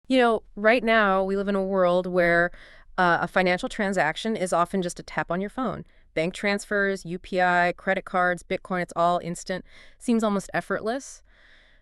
Right now we live in a world where a financial transaction is often just a tap on your phone. Bank transfers, UPI, credit cards, Bitcoin, it's all instant. Seems almost effortless.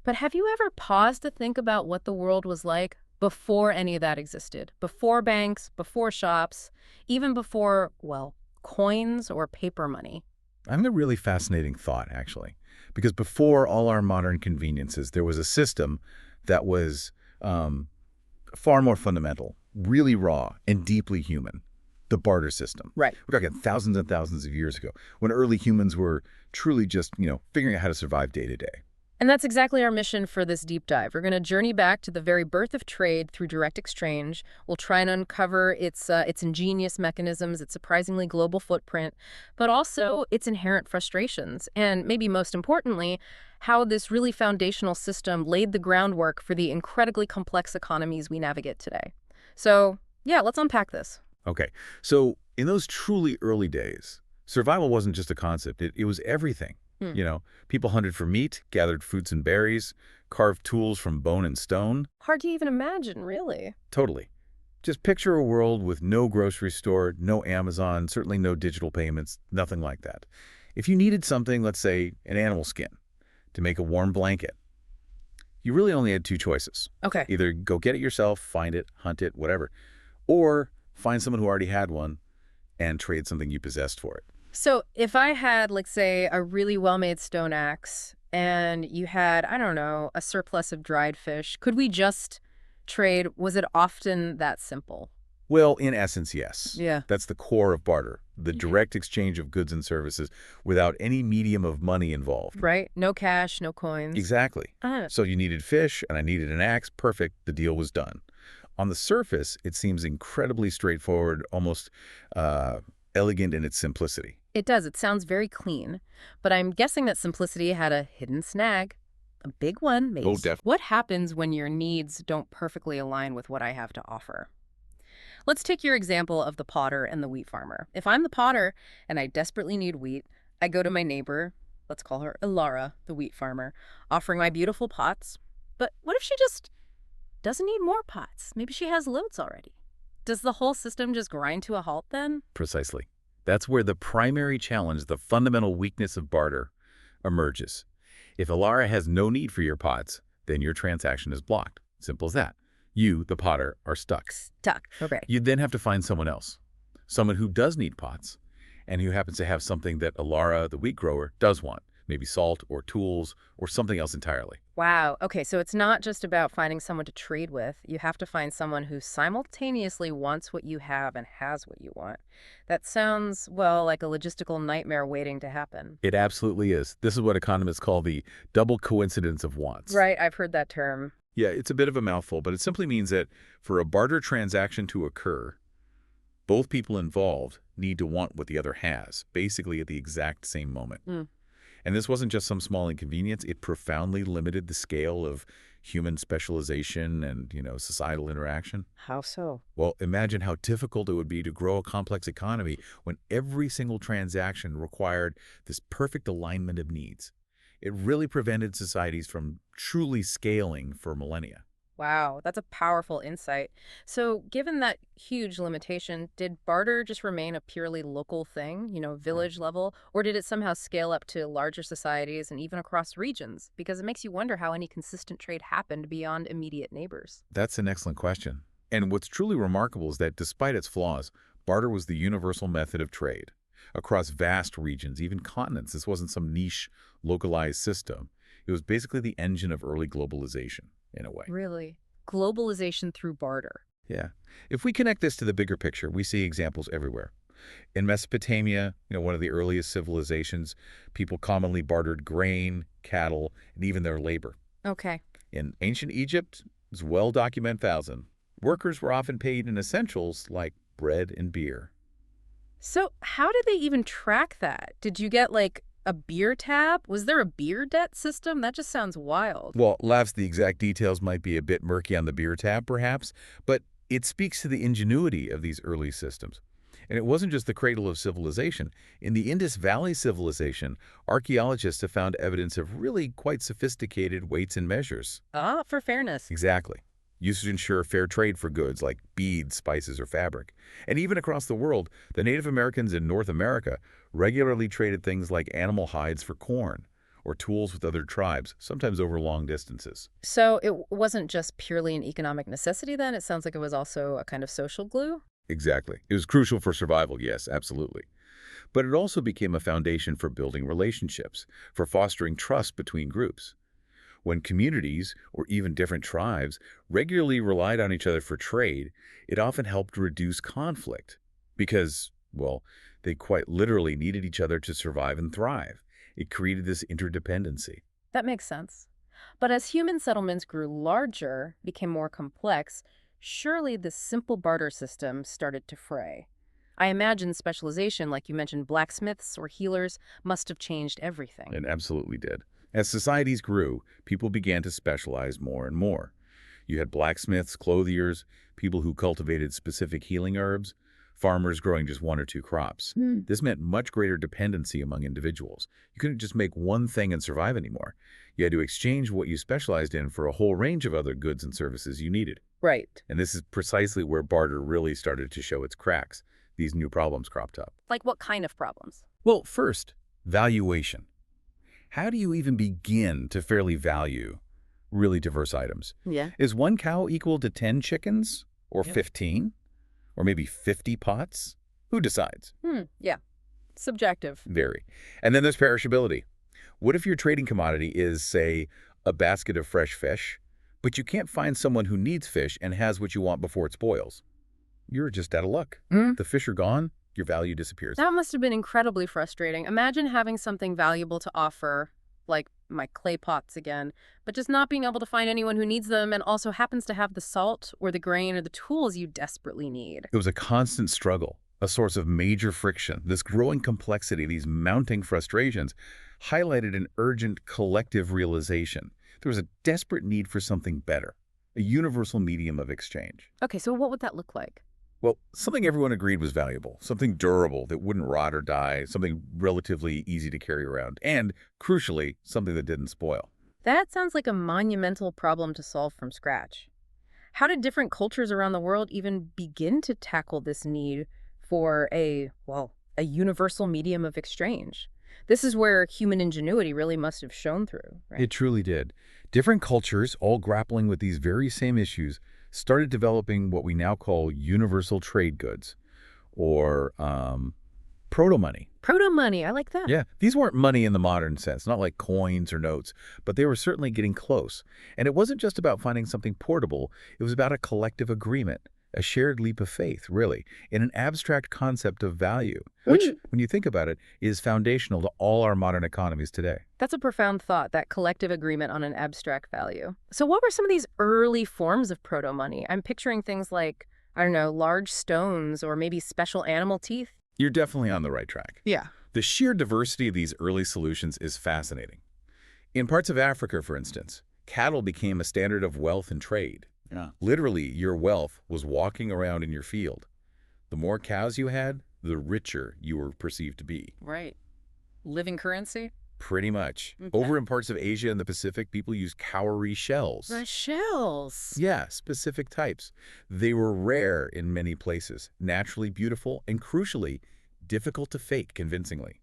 But have you ever paused to think about what the world was like before any of that existed? Before banks, before shops, even before, well, coins or paper money? I have a really fascinating thought, actually, because before all our modern conveniences, there was a system that was um, far more fundamental, really raw, and deeply human, the barter system. Right. We're talking thousands and thousands of years ago, when early humans were truly just, figuring out how to survive day to day. And that's exactly our mission for this deep dive. We're going to journey back to the very birth of trade through direct exchange. We'll try and uncover its ingenious mechanisms, its surprisingly global footprint, but also its inherent frustrations. And maybe most importantly, how this really foundational system laid the groundwork for the incredibly complex economies we navigate today. So, yeah, let's unpack this. Okay, so in those truly early days, survival wasn't just a concept, it was everything. Hmm. People hunted for meat, gathered fruits and berries, carved tools from bone and stone. Hard to even imagine, really. Totally. Just picture a world with no grocery store, no Amazon, certainly no digital payments, nothing like that. If you needed something, let's say an animal skin, to make a warm blanket, you really only had two choices. Okay. Either go get it yourself, find it, hunt it, whatever, or find someone who already had one and trade something you possessed for it. So if I had, like, say, a really well-made stone axe and you had, I don't know, a surplus of dried fish, could we just trade? Was it often that simple? Well, in essence, yes. Yeah. That's the core of barter, the direct exchange of goods and services without any medium of money involved. Right? No cash, no coins. Exactly. Ah, So you needed fish, and I needed an axe. Perfect. The deal was done. On the surface, it seems incredibly straightforward, almost uh, elegant in its simplicity. it does. It sounds very clean. But I'm guessing that simplicity had a hidden snag. A big one, maybe. Oh, def. What happens when your needs don't perfectly align with what I have to offer? Let's take your example of the potter and the wheat farmer. If I'm the potter and I desperately need wheat, I go to my neighbor, let's call her Ilara, the wheat farmer, offering my beautiful pots. But what if she just doesn't need more pots? Maybe she has loads already. Does the whole system just grind to a halt then? Precisely. That's where the primary challenge, the fundamental weakness of barter, emerges. If Alara has no need for your pots, then your transaction is blocked. Simple as that. You, the potter, are stuck. Stuck. Okay. You'd then have to find someone else, someone who does need pots, and who happens to have something that Alara, the wheat grower, does want, maybe salt or tools or something else entirely. Wow. Okay, so it's not just about finding someone to trade with. You have to find someone who simultaneously wants what you have and has what you want. That sounds, well, like a logistical nightmare waiting to happen. It absolutely is. This is what economists call the double coincidence of wants. Right, I've heard that term. Yeah, it's a bit of a mouthful, but it simply means that for a barter transaction to occur, both people involved need to want what the other has, basically at the exact same moment. Mm. And this wasn't just some small inconvenience. It profoundly limited the scale of human specialization and, societal interaction. How so? Well, imagine how difficult it would be to grow a complex economy when every single transaction required this perfect alignment of needs. It really prevented societies from truly scaling for millennia. Wow, that's a powerful insight. So, given that huge limitation, did barter just remain a purely local thing, village level, or did it somehow scale up to larger societies and even across regions? Because it makes you wonder how any consistent trade happened beyond immediate neighbors. That's an excellent question. And what's truly remarkable is that despite its flaws, barter was the universal method of trade. Across vast regions, even continents, this wasn't some niche, localized system. It was basically the engine of early globalization, in a way. Really? Globalization through barter. Yeah. If we connect this to the bigger picture, we see examples everywhere. In Mesopotamia, one of the earliest civilizations, people commonly bartered grain, cattle, and even their labor. Okay. In ancient Egypt, it's well documented thousand. Workers were often paid in essentials like bread and beer. So, how did they even track that? Did you get like a beer tab? Was there a beer debt system? That just sounds wild. Well, laughs, the exact details might be a bit murky on the beer tab, perhaps, but it speaks to the ingenuity of these early systems. And it wasn't just the cradle of civilization. In the Indus Valley civilization, archaeologists have found evidence of really quite sophisticated weights and measures. Ah, for fairness. Exactly. used to ensure fair trade for goods like beads, spices, or fabric. And even across the world, the Native Americans in North America regularly traded things like animal hides for corn or tools with other tribes, sometimes over long distances. So it wasn't just purely an economic necessity then? It sounds like it was also a kind of social glue? Exactly. It was crucial for survival, yes, absolutely. But it also became a foundation for building relationships, for fostering trust between groups. When communities, or even different tribes, regularly relied on each other for trade, it often helped reduce conflict because, well, they quite literally needed each other to survive and thrive. It created this interdependency. That makes sense. But as human settlements grew larger, became more complex, surely the simple barter system started to fray. I imagine specialization, like you mentioned, blacksmiths or healers, must have changed everything. It absolutely did. As societies grew, people began to specialize more and more. You had blacksmiths, clothiers, people who cultivated specific healing herbs, farmers growing just one or two crops. Hmm. This meant much greater dependency among individuals. You couldn't just make one thing and survive anymore. You had to exchange what you specialized in for a whole range of other goods and services you needed. Right. And this is precisely where barter really started to show its cracks. These new problems cropped up. Like what kind of problems? Well, first, valuation. How do you even begin to fairly value really diverse items? Yeah. Is one cow equal to 10 chickens? Or Yep. 15? Or maybe 50 pots? Who decides? Yeah. Subjective. Very. And then there's perishability. What if your trading commodity is, say, a basket of fresh fish, but you can't find someone who needs fish and has what you want before it spoils? You're just out of luck. Mm. The fish are gone, your value disappears. That must have been incredibly frustrating. Imagine having something valuable to offer, like my clay pots again, but just not being able to find anyone who needs them and also happens to have the salt or the grain or the tools you desperately need. It was a constant struggle, a source of major friction. This growing complexity, these mounting frustrations, highlighted an urgent collective realization. There was a desperate need for something better, a universal medium of exchange. Okay, so what would that look like? Well, something everyone agreed was valuable, something durable that wouldn't rot or die, something relatively easy to carry around, and, crucially, something that didn't spoil. That sounds like a monumental problem to solve from scratch. How did different cultures around the world even begin to tackle this need for a universal medium of exchange? This is where human ingenuity really must have shone through, right? It truly did. Different cultures, all grappling with these very same issues, started developing what we now call universal trade goods, or proto-money. Proto-money, I like that. Yeah, these weren't money in the modern sense, not like coins or notes, but they were certainly getting close. And it wasn't just about finding something portable, it was about a collective agreement, a shared leap of faith, really, in an abstract concept of value, which, when you think about it, is foundational to all our modern economies today. That's a profound thought, that collective agreement on an abstract value. So what were some of these early forms of proto-money? I'm picturing things like, I don't know, large stones or maybe special animal teeth. You're definitely on the right track. Yeah. The sheer diversity of these early solutions is fascinating. In parts of Africa, for instance, cattle became a standard of wealth and trade. Yeah. Literally, your wealth was walking around in your field. The more cows you had, the richer you were perceived to be. Right. Living currency? Pretty much. Okay. Over in parts of Asia and the Pacific, people used cowrie shells. The shells. Yeah, specific types. They were rare in many places, naturally beautiful, and crucially, difficult to fake convincingly.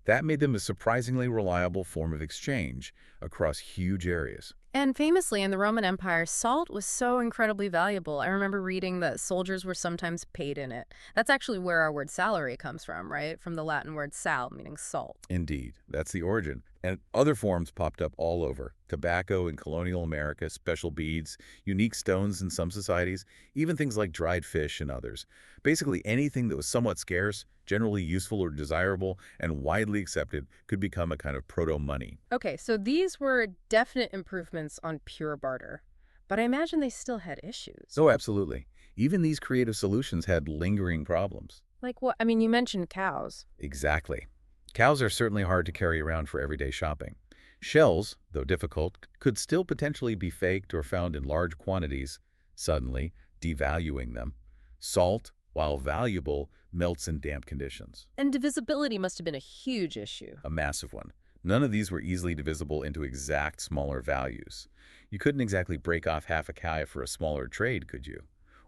That made them a surprisingly reliable form of exchange across huge areas. And famously, in the Roman Empire, salt was so incredibly valuable. I remember reading that soldiers were sometimes paid in it. That's actually where our word salary comes from, right? From the Latin word sal, meaning salt. Indeed, that's the origin. And other forms popped up all over. Tobacco in colonial America, special beads, unique stones in some societies, even things like dried fish in others. Basically anything that was somewhat scarce, generally useful or desirable, and widely accepted could become a kind of proto-money. Okay, so these were definite improvements on pure barter. But I imagine they still had issues. Oh, absolutely. Even these creative solutions had lingering problems. Like what? I mean, you mentioned cows. Exactly. Cows are certainly hard to carry around for everyday shopping. Shells, though difficult, could still potentially be faked or found in large quantities, suddenly devaluing them. Salt, while valuable, melts in damp conditions. And divisibility must have been a huge issue. A massive one. None of these were easily divisible into exact smaller values. You couldn't exactly break off half a kaya for a smaller trade, could you?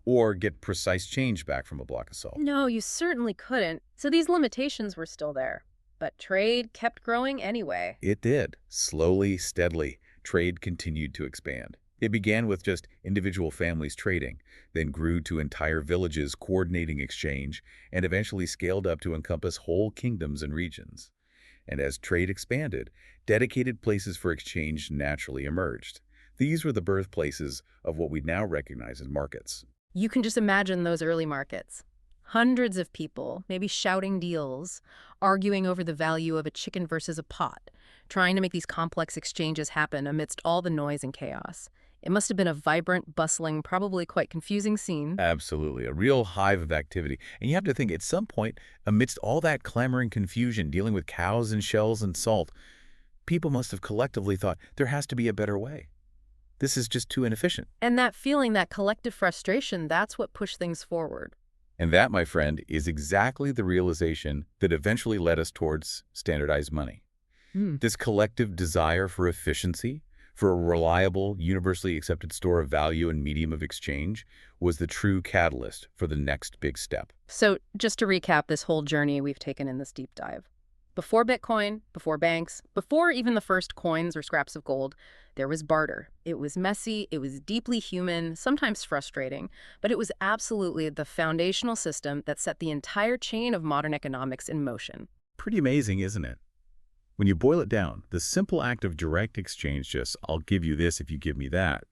Or get precise change back from a block of salt. No, you certainly couldn't. So these limitations were still there. But trade kept growing anyway. It did. Slowly, steadily, trade continued to expand. It began with just individual families trading, then grew to entire villages coordinating exchange, and eventually scaled up to encompass whole kingdoms and regions. And as trade expanded, dedicated places for exchange naturally emerged. These were the birthplaces of what we now recognize as markets. You can just imagine those early markets. Hundreds of people, maybe shouting deals, arguing over the value of a chicken versus a pot, trying to make these complex exchanges happen amidst all the noise and chaos. It must have been a vibrant, bustling, probably quite confusing scene. Absolutely, a real hive of activity. And you have to think, at some point, amidst all that clamor and confusion, dealing with cows and shells and salt, people must have collectively thought, there has to be a better way. This is just too inefficient. And that feeling, that collective frustration, that's what pushed things forward. And that, my friend, is exactly the realization that eventually led us towards standardized money. Hmm. This collective desire for efficiency, for a reliable, universally accepted store of value and medium of exchange, was the true catalyst for the next big step. So just to recap this whole journey we've taken in this deep dive. Before Bitcoin, before banks, before even the first coins or scraps of gold, there was barter. It was messy, it was deeply human, sometimes frustrating, but it was absolutely the foundational system that set the entire chain of modern economics in motion. Pretty amazing, isn't it? When you boil it down, the simple act of direct exchange, just I'll give you this if you give me that,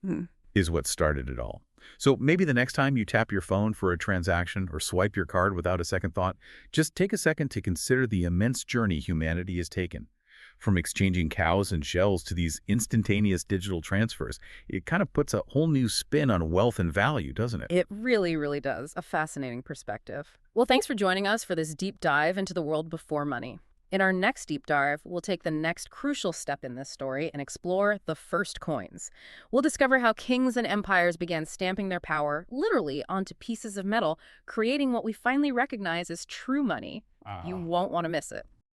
is what started it all. So maybe the next time you tap your phone for a transaction or swipe your card without a second thought, just take a second to consider the immense journey humanity has taken. From exchanging cows and shells to these instantaneous digital transfers, it kind of puts a whole new spin on wealth and value, doesn't it? It really, really does. A fascinating perspective. Well, thanks for joining us for this deep dive into the world before money. In our next deep dive, we'll take the next crucial step in this story and explore the first coins. We'll discover how kings and empires began stamping their power, literally, onto pieces of metal, creating what we finally recognize as true money. You won't want to miss it.